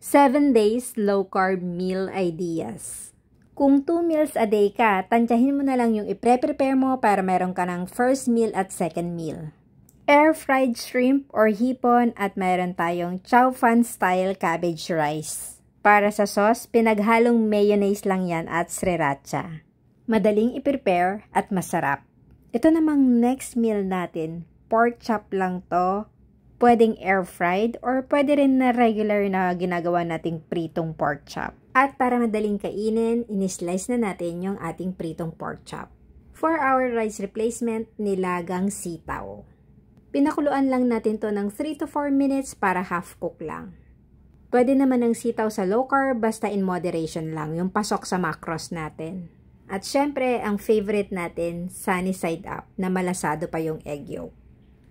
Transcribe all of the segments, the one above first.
7 days low-carb meal ideas. Kung 2 meals a day ka, tansyahin mo na lang yung i-prepare mo para meron ka ng first meal at second meal. Air-fried shrimp or hipon at meron tayong chow fan style cabbage rice. Para sa sauce, pinaghalong mayonnaise lang yan at sriracha. Madaling i-prepare at masarap. Ito namang next meal natin, pork chop lang to. Pwedeng air-fried or pwede rin na regular na ginagawa nating pritong pork chop. At para madaling kainin, inislice na natin yung ating pritong pork chop. For our rice replacement, nilagang sitaw. Pinakuluan lang natin to ng 3 to 4 minutes para half cook lang. Pwede naman ng sitaw sa low carb basta in moderation lang, yung pasok sa macros natin. At syempre, ang favorite natin, sunny side up, na malasado pa yung egg yolk.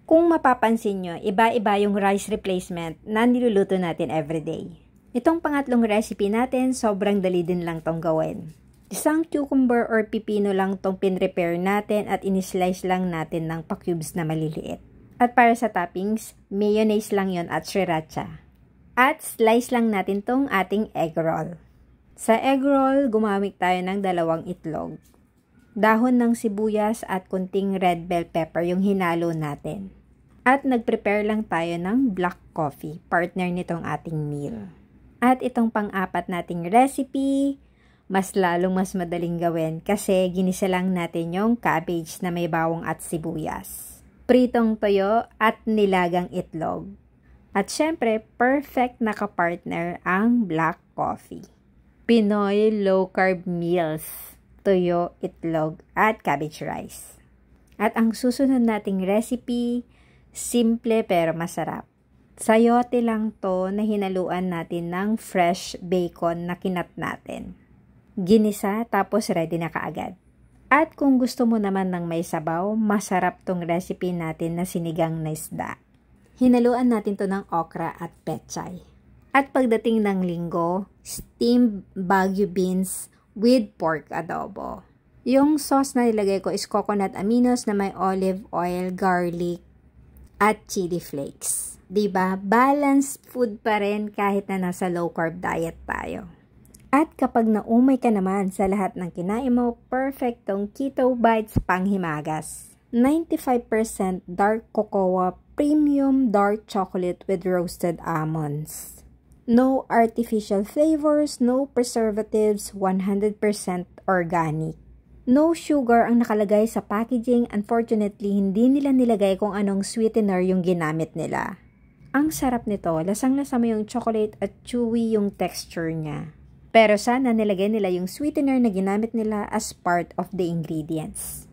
Kung mapapansin nyo, iba-iba yung rice replacement na niluluto natin everyday. Itong pangatlong recipe natin, sobrang dali din lang tong gawin. Isang cucumber or pipino lang tong pinrepare natin at inislice lang natin ng pa-cubes na maliliit. At para sa toppings, mayonnaise lang yon at sriracha. At slice lang natin tong ating egg roll. Sa egg roll, gumamit tayo ng 2 itlog. Dahon ng sibuyas at kunting red bell pepper yung hinalo natin. At nag-prepare lang tayo ng black coffee, partner nitong ating meal. At itong pang-apat nating recipe, mas madaling gawin kasi ginisa lang natin yung cabbage na may bawang at sibuyas. Pritong toyo at nilagang itlog. At syempre, perfect na kapartner ang black coffee. Pinoy low-carb meals. Toyo, itlog, at cabbage rice. At ang susunod nating recipe, simple pero masarap. Sayote lang to na hinaluan natin ng fresh bacon na kinat natin. Ginisa tapos ready na kaagad. At kung gusto mo naman ng may sabaw, masarap tong recipe natin na sinigang na isda. Hinaluan natin to ng okra at pechay. At pagdating ng linggo, steamed Baguio beans with pork adobo. Yung sauce na nilagay ko is coconut aminos na may olive oil, garlic, at chili flakes. Diba? Balanced food pa rin kahit na nasa low carb diet tayo. At kapag naumay ka naman sa lahat ng kinain mo, perfectong keto bites panghimagas. 95% dark cocoa, premium dark chocolate with roasted almonds. No artificial flavors, no preservatives, 100% organic. No sugar ang nakalagay sa packaging. Unfortunately, hindi nila nilagay kung anong sweetener yung ginamit nila. Ang sarap nito, lasang-lasa mo yung chocolate at chewy yung texture niya. Pero sana nilagay nila yung sweetener na ginamit nila as part of the ingredients.